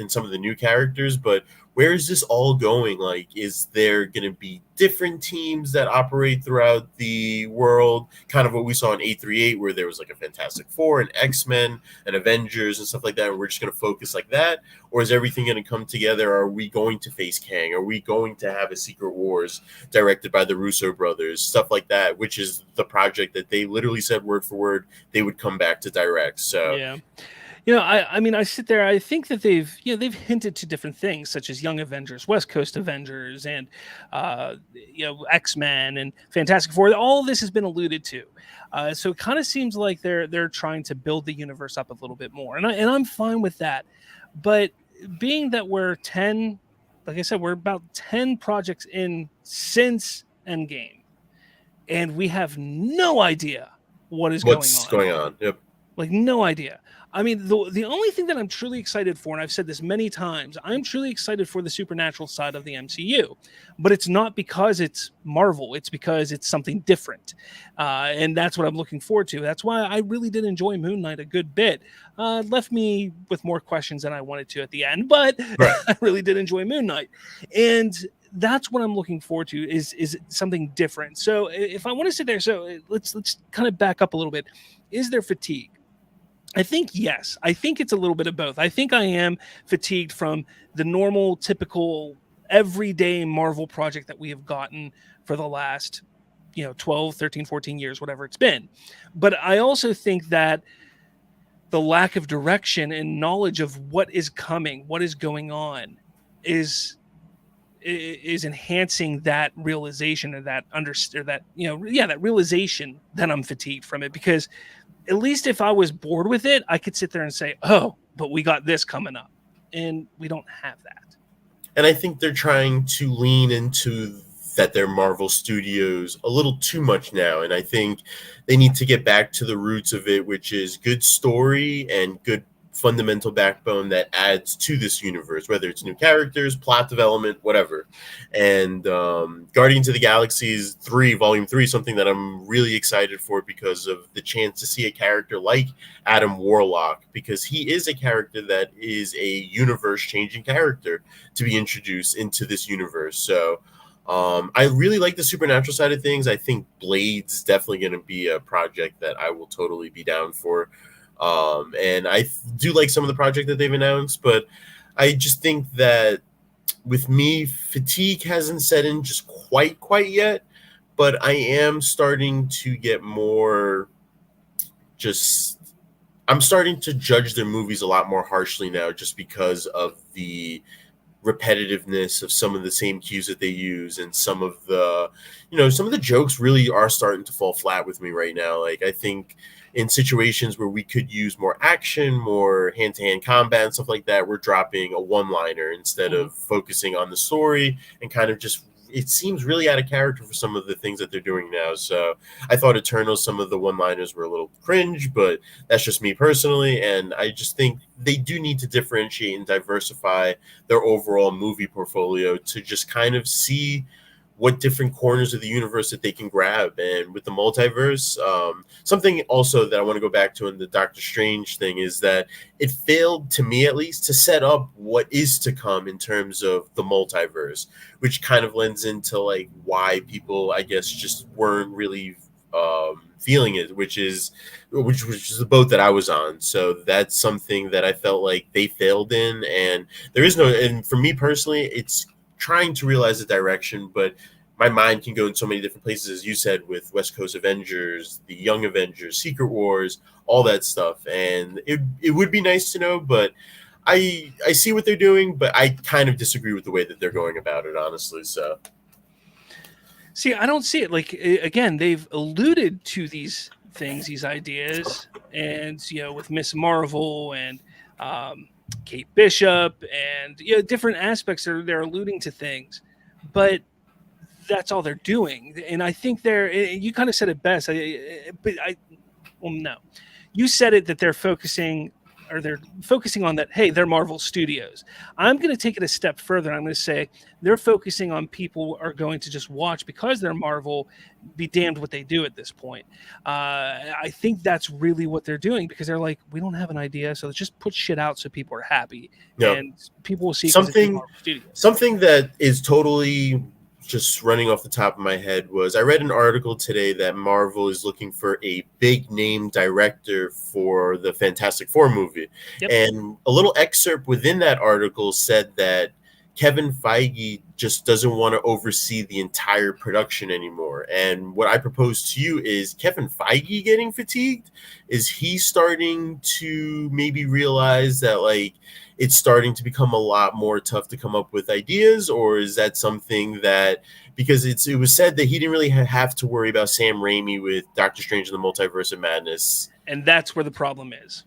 some of the new characters, but where is this all going? Like, is there going to be different teams that operate throughout the world? Kind of what we saw in 838, where there was like a Fantastic Four and X-Men and Avengers and stuff like that, and we're just going to focus like that? Or is everything going to come together? Are we going to face Kang? Are we going to have a Secret Wars directed by the Russo brothers? Stuff like that, which is the project that they literally said word for word they would come back to direct. So yeah. I mean, I sit there. I think that they've hinted to different things, such as Young Avengers, West Coast Avengers, and X-Men and Fantastic Four. All this has been alluded to, so it kind of seems like they're trying to build the universe up a little bit more, and I'm fine with that. But being that we're 10, like I said, we're about 10 projects in since Endgame, and we have no idea what's going on. Yep. Like, no idea. I mean, the only thing that I'm truly excited for, and I've said this many times, I'm truly excited for the supernatural side of the MCU, but it's not because it's Marvel. It's because it's something different. And that's what I'm looking forward to. That's why I really did enjoy Moon Knight a good bit. It left me with more questions than I wanted to at the end, but right. I really did enjoy Moon Knight. And that's what I'm looking forward to is something different. So if I want to sit there, so let's kind of back up a little bit. Is there fatigue? I think yes. I think it's a little bit of both. I think I am fatigued from the normal, typical, everyday Marvel project that we have gotten for the last, 12, 13, 14 years, whatever it's been. But I also think that the lack of direction and knowledge of what is coming, what is going on, is enhancing that realization, or that that realization that I'm fatigued from it. Because at least if I was bored with it, I could sit there and say, oh, but we got this coming up, and we don't have that. And I think they're trying to lean into that they're Marvel Studios a little too much now. And I think they need to get back to the roots of it, which is good story and good fundamental backbone that adds to this universe, whether it's new characters, plot development, whatever. And Guardians of the Galaxy 3, Volume 3, something that I'm really excited for because of the chance to see a character like Adam Warlock, because he is a character that is a universe-changing character to be introduced into this universe. So I really like the supernatural side of things. I think Blade's definitely going to be a project that I will totally be down for. And I do like some of the project that they've announced, but I just think that with me, fatigue hasn't set in just quite yet, but I am starting to get more I'm starting to judge their movies a lot more harshly now, just because of the repetitiveness of some of the same cues that they use, and some of the, some of the jokes really are starting to fall flat with me right now. Like, I think in situations where we could use more action, more hand-to-hand combat and stuff like that, we're dropping a one-liner instead of focusing on the story, and kind of just, it seems really out of character for some of the things that they're doing now. So I thought Eternals, some of the one-liners were a little cringe, but that's just me personally. And I just think they do need to differentiate and diversify their overall movie portfolio to just kind of see what different corners of the universe that they can grab. And with the multiverse, something also that I want to go back to in the Doctor Strange thing is that it failed, to me at least, to set up what is to come in terms of the multiverse, which kind of lends into like why people, I guess, just weren't really feeling it, which is the boat that I was on. So that's something that I felt like they failed in. And there is no, and for me personally, it's trying to realize the direction, but my mind can go in so many different places, as you said, with West Coast Avengers, the Young Avengers, Secret Wars, all that stuff. And it would be nice to know, but I see what they're doing, but I kind of disagree with the way that they're going about it, honestly. So, see, I don't see it. Like, again, they've alluded to these things, these ideas, and with Miss Marvel and Kate Bishop and different aspects, they're alluding to things, but that's all they're doing. And I think you kind of said it best. No, you said it, that they're focusing on that. Hey, they're Marvel Studios. I'm going to take it a step further. I'm going to say they're focusing on people are going to just watch because they're Marvel. Be damned what they do at this point. I think that's really what they're doing, because they're like, we don't have an idea, so let's just put shit out so people are happy, and people will see something that is totally just running off the top of my head was I read an article today that Marvel is looking for a big name director for the Fantastic Four movie. Yep. And a little excerpt within that article said that Kevin Feige just doesn't want to oversee the entire production anymore. And what I propose to you is Kevin Feige getting fatigued? Is he starting to maybe realize that, like, it's starting to become a lot more tough to come up with ideas? Or is that something that, because it was said that he didn't really have to worry about Sam Raimi with Doctor Strange and the Multiverse of Madness? And that's where the problem is.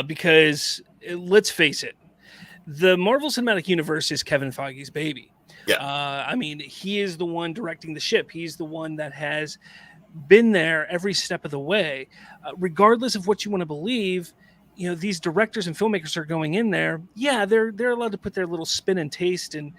Because let's face it, the Marvel Cinematic Universe is Kevin Feige's baby. Yeah. I mean, he is the one directing the ship. He's the one that has been there every step of the way. Regardless of what you want to believe, these directors and filmmakers are going in there. Yeah, they're allowed to put their little spin and taste and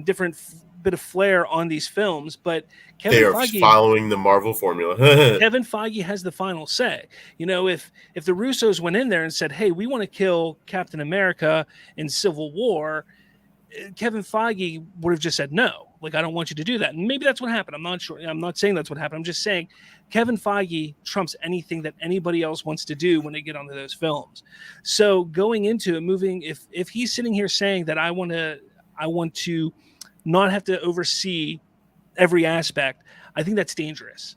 different bit of flair on these films, but Kevin Feige following the Marvel formula. Kevin Feige has the final say. If the Russos went in there and said, "Hey, we want to kill Captain America in Civil War," Kevin Feige would have just said no. Like, I don't want you to do that. And maybe that's what happened. I'm not sure. I'm not saying that's what happened. I'm just saying Kevin Feige trumps anything that anybody else wants to do when they get onto those films. So going into it, moving, if he's sitting here saying that I want to not have to oversee every aspect, I think that's dangerous.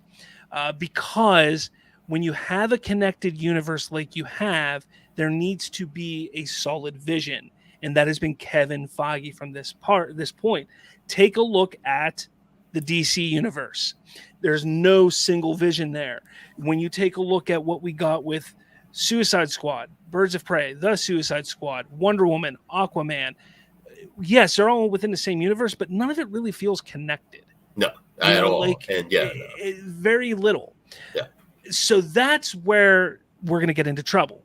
Because when you have a connected universe like you have, there needs to be a solid vision. And that has been Kevin Feige from this point. Take a look at the DC universe. There's no single vision there. When you take a look at what we got with Suicide Squad, Birds of Prey, The Suicide Squad, Wonder Woman, Aquaman, yes, they're all within the same universe, but none of it really feels connected. No, at all. And very little. Yeah. So that's where we're going to get into trouble.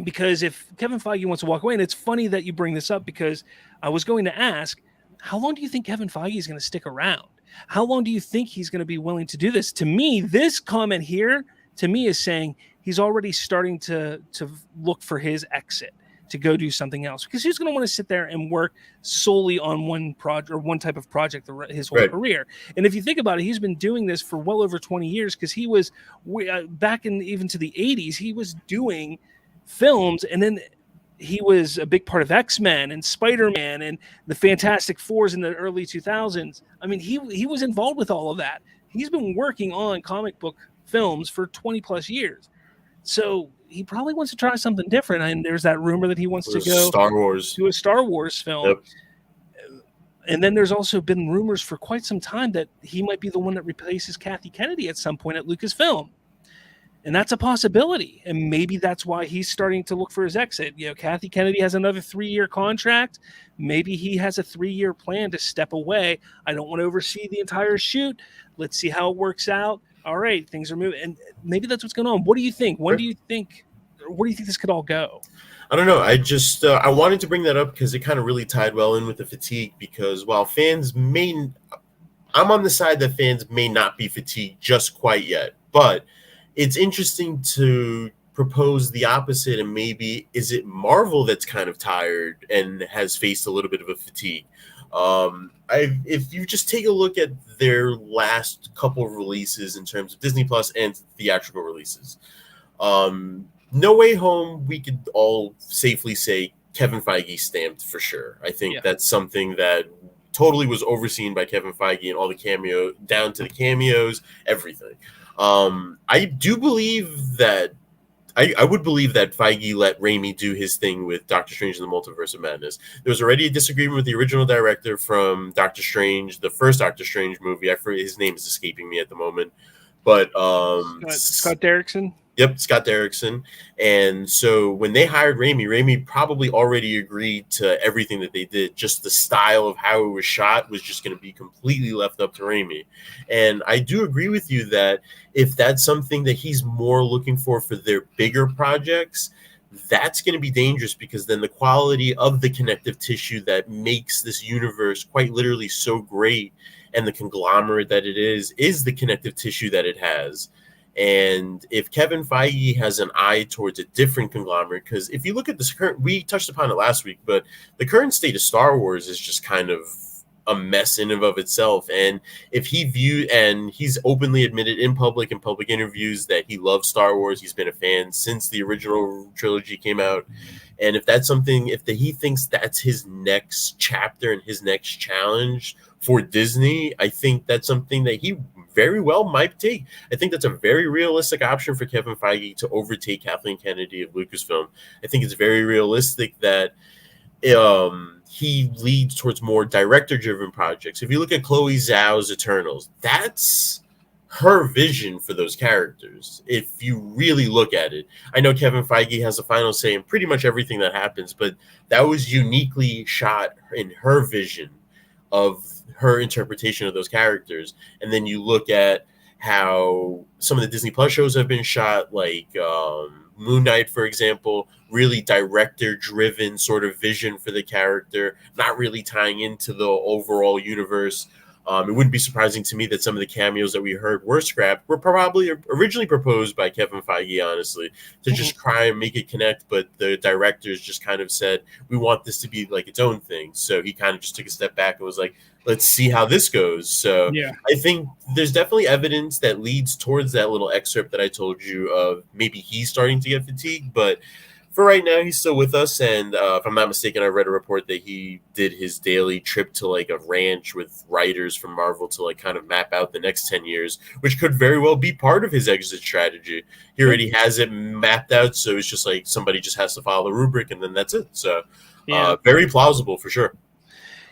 Because if Kevin Feige wants to walk away, and it's funny that you bring this up, because I was going to ask, how long do you think Kevin Feige is going to stick around? How long do you think he's going to be willing to do this? To me, this comment here, is saying he's already starting to look for his exit, to go do something else, because he's going to want to sit there and work solely on one project or one type of project his whole career. And if you think about it, he's been doing this for well over 20 years, because he was back in even to the 80s, he was doing films, and then he was a big part of X-Men and Spider-Man and the Fantastic Fours in the early 2000s. I mean, he was involved with all of that. He's been working on comic book films for 20 plus years. So he probably wants to try something different. And there's that rumor that he wants to go Star Wars to a Star Wars film. Yep. And then there's also been rumors for quite some time that he might be the one that replaces Kathy Kennedy at some point at Lucasfilm. And that's a possibility. And maybe that's why he's starting to look for his exit. Kathy Kennedy has another 3-year contract. Maybe he has a 3-year plan to step away. I don't want to oversee the entire shoot. Let's see how it works out. All right, things are moving. And maybe that's what's going on. What do you think? Where do you think this could all go? I don't know. I just I wanted to bring that up because it kind of really tied well in with the fatigue. Because while I'm on the side that fans may not be fatigued just quite yet, but it's interesting to propose the opposite, and maybe is it Marvel that's kind of tired and has faced a little bit of a fatigue? If you just take a look at their last couple of releases in terms of Disney Plus and theatrical releases, No Way Home, we could all safely say Kevin Feige stamped for sure. I think that's something that totally was overseen by Kevin Feige and all the cameo, down to the cameos, everything. I do believe that I would believe that Feige let Raimi do his thing with Doctor Strange and the Multiverse of Madness. There was already a disagreement with the original director from Doctor Strange, the first Doctor Strange movie. I forget, his name is escaping me at the moment, but Scott Derrickson. Yep, Scott Derrickson. And so when they hired Raimi probably already agreed to everything that they did. Just the style of how it was shot was just going to be completely left up to Raimi. And I do agree with you that if that's something that he's more looking for their bigger projects, that's going to be dangerous, because then the quality of the connective tissue that makes this universe quite literally so great, and the conglomerate that it is the connective tissue that it has. And if Kevin Feige has an eye towards a different conglomerate, because if you look at this current, we touched upon it last week, but the current state of Star Wars is just kind of a mess in and of itself. And if he's openly admitted in public interviews that he loves Star Wars, he's been a fan since the original trilogy came out. And if that's something, he thinks that's his next chapter and his next challenge for Disney, I think that's something that he very well might take. I think that's a very realistic option for Kevin Feige to overtake Kathleen Kennedy of Lucasfilm. I think it's very realistic that he leads towards more director-driven projects. If you look at Chloe Zhao's Eternals, that's her vision for those characters. If you really look at it, I know Kevin Feige has a final say in pretty much everything that happens, but that was uniquely shot in her vision of her interpretation of those characters. And then you look at how some of the Disney Plus shows have been shot, like Moon Knight, for example, really director-driven sort of vision for the character, not really tying into the overall universe. It wouldn't be surprising to me that some of the cameos that we heard were scrapped, were probably originally proposed by Kevin Feige, honestly, to just try and make it connect. But the directors just kind of said, we want this to be like its own thing. So he kind of just took a step back and was like, let's see how this goes. So I think there's definitely evidence that leads towards that little excerpt that I told you of maybe he's starting to get fatigued. But for right now, he's still with us. And if I'm not mistaken, I read a report that he did his daily trip to like a ranch with writers from Marvel to like kind of map out the next 10 years, which could very well be part of his exit strategy. He already has it mapped out. So it's just like somebody just has to follow the rubric and then that's it. So very plausible for sure.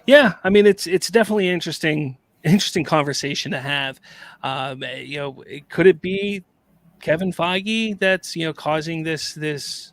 Yeah. I mean, it's definitely an interesting conversation to have. Could it be Kevin Feige that's, causing this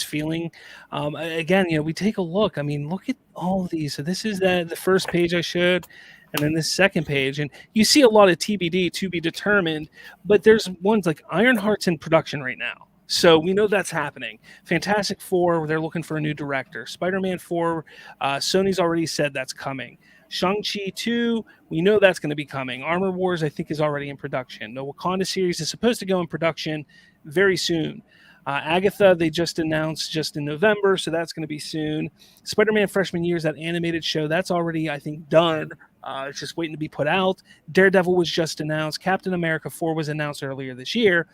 feeling? Again, we take a look. I mean, look at all of these. So this is the first page I showed, and then this second page, and you see a lot of TBD, to be determined, but there's ones like Ironheart's in production right now. So we know that's happening. Fantastic Four, they're looking for a new director. Spider-Man 4, Sony's already said that's coming. Shang-Chi 2, we know that's going to be coming. Armor Wars, I think, is already in production. The Wakanda series is supposed to go in production very soon. Agatha, they just announced just in November, so that's going to be soon. Spider-Man Freshman Years, that animated show, that's already, I think, done. It's just waiting to be put out. Daredevil was just announced. Captain America 4 was announced earlier this year.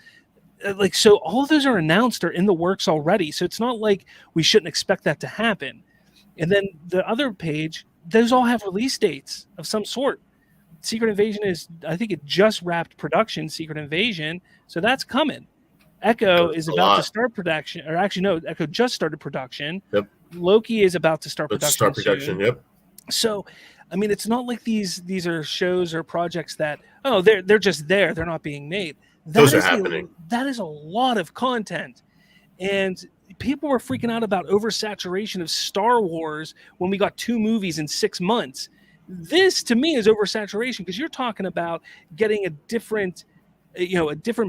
So all of those are announced or in the works already. So it's not like we shouldn't expect that to happen. And then the other page, those all have release dates of some sort. Secret Invasion I think it just wrapped production, Secret Invasion. So that's coming. Echo is about to start production, or actually no, Echo just started production. Yep. Loki is about to start Let's production. start production. Soon. Yep. So, I mean, it's not like these are shows or projects that they're just there. They're not being made. Those are happening. That is a lot of content, and people were freaking out about oversaturation of Star Wars when we got 2 movies in 6 months. This to me is oversaturation because you're talking about getting a different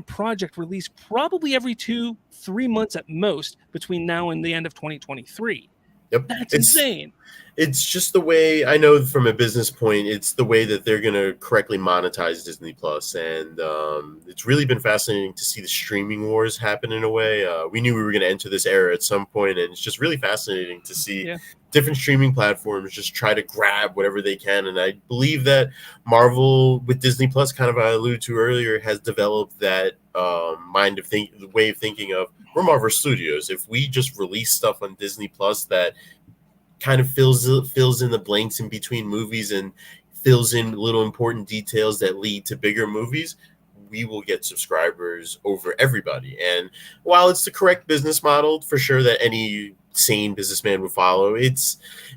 project released probably every 2-3 months at most between now and the end of 2023. Yep. That's insane. It's just the way, I know from a business point, it's the way that they're going to correctly monetize Disney Plus. And it's really been fascinating to see the streaming wars happen in a way. We knew we were going to enter this era at some point, and it's just really fascinating to see different streaming platforms just try to grab whatever they can. And I believe that Marvel with Disney Plus, kind of I alluded to earlier, has developed that the way of thinking of, we're Marvel Studios. If we just release stuff on Disney Plus that kind of fills in the blanks in between movies and fills in little important details that lead to bigger movies, we will get subscribers over everybody. And while it's the correct business model for sure that any sane businessman would follow,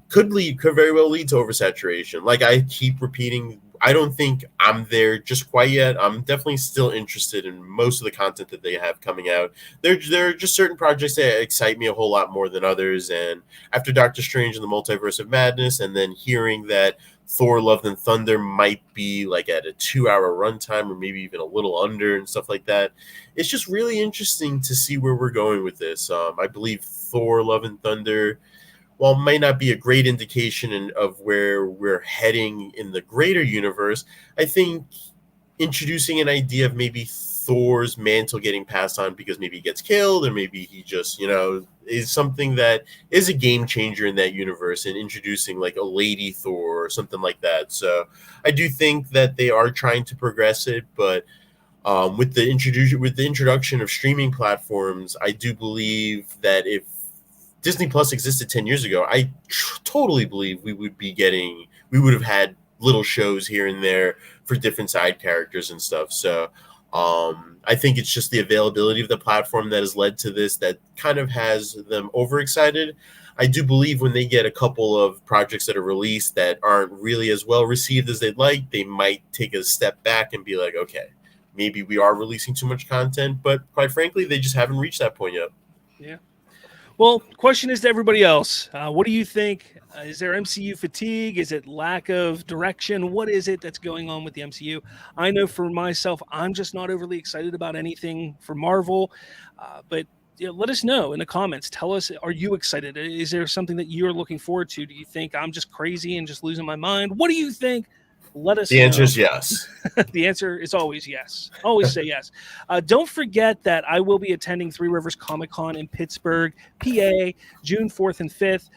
could very well lead to oversaturation. Like I keep repeating, I don't think I'm there just quite yet. I'm definitely still interested in most of the content that they have coming out. There are just certain projects that excite me a whole lot more than others. And after Doctor Strange and the Multiverse of Madness, and then hearing that Thor: Love and Thunder might be like at a 2-hour runtime or maybe even a little under and stuff like that, it's just really interesting to see where we're going with this. I believe Thor: Love and Thunder, while it might not be a great indication of where we're heading in the greater universe, I think introducing an idea of maybe Thor's mantle getting passed on because maybe he gets killed or maybe he just, is something that is a game changer in that universe, and introducing like a Lady Thor or something like that. So I do think that they are trying to progress it, but with the introduction of streaming platforms, I do believe that if Disney Plus existed 10 years ago, I totally believe we would have had little shows here and there for different side characters and stuff. So I think it's just the availability of the platform that has led to this that kind of has them overexcited. I do believe when they get a couple of projects that are released that aren't really as well received as they'd like, they might take a step back and be like, okay, maybe we are releasing too much content, but quite frankly, they just haven't reached that point yet. Yeah. Well, question is to everybody else. What do you think? Is there MCU fatigue? Is it lack of direction? What is it that's going on with the MCU? I know for myself, I'm just not overly excited about anything for Marvel. But let us know in the comments. Tell us, are you excited? Is there something that you're looking forward to? Do you think I'm just crazy and just losing my mind? What do you think? Let us know. The answer is yes. The answer is always yes. Always say yes. Don't forget that I will be attending Three Rivers Comic-Con in Pittsburgh, PA, June 4th and 5th.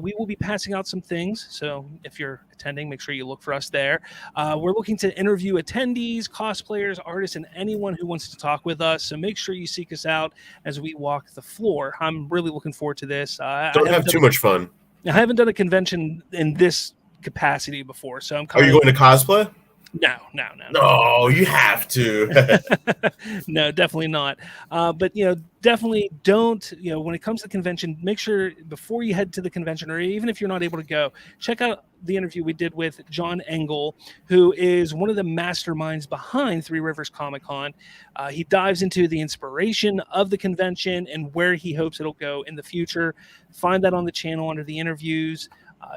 We will be passing out some things, so if you're attending, make sure you look for us there. We're looking to interview attendees, cosplayers, artists, and anyone who wants to talk with us, so make sure you seek us out as we walk the floor. I'm really looking forwed to this. Don't have too much fun. I haven't done a convention in this capacity before, so I'm Are you going to cosplay? No. No, you have to. No, definitely not. But definitely don't. When it comes to the convention, make sure before you head to the convention, or even if you're not able to go, check out the interview we did with John Engel, who is one of the masterminds behind Three Rivers Comic-Con. He dives into the inspiration of the convention and where he hopes it'll go in the future. Find that on the channel under the interviews.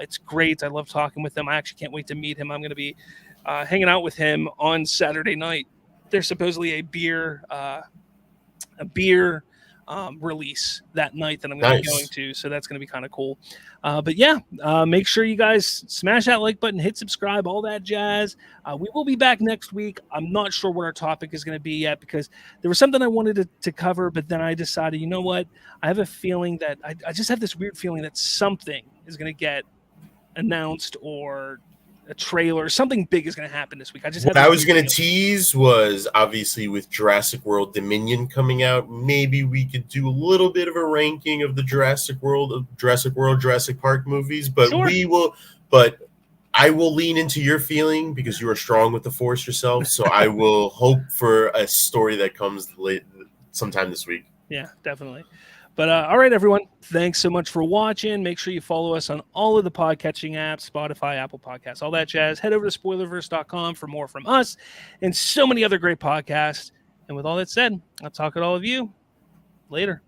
It's great. I love talking with him. I actually can't wait to meet him. I'm going to be hanging out with him on Saturday night. There's supposedly a beer release that night that I'm going to be going to, so that's going to be kind of cool. But yeah, make sure you guys smash that like button, hit subscribe, all that jazz. We will be back next week. I'm not sure what our topic is going to be yet because there was something I wanted to cover, but then I decided, you know what? I have a feeling that I just have this weird feeling that something is going to get announced, or a trailer, something big is going to happen this week. What I was going to tease was obviously with Jurassic World Dominion coming out, maybe we could do a little bit of a ranking of the Jurassic Park movies, but sure. But I will lean into your feeling because you are strong with the Force yourself. So I will hope for a story that comes late sometime this week. Yeah, definitely. But all right, everyone. Thanks so much for watching. Make sure you follow us on all of the podcatching apps, Spotify, Apple Podcasts, all that jazz. Head over to spoilerverse.com for more from us and so many other great podcasts. And with all that said, I'll talk to all of you later.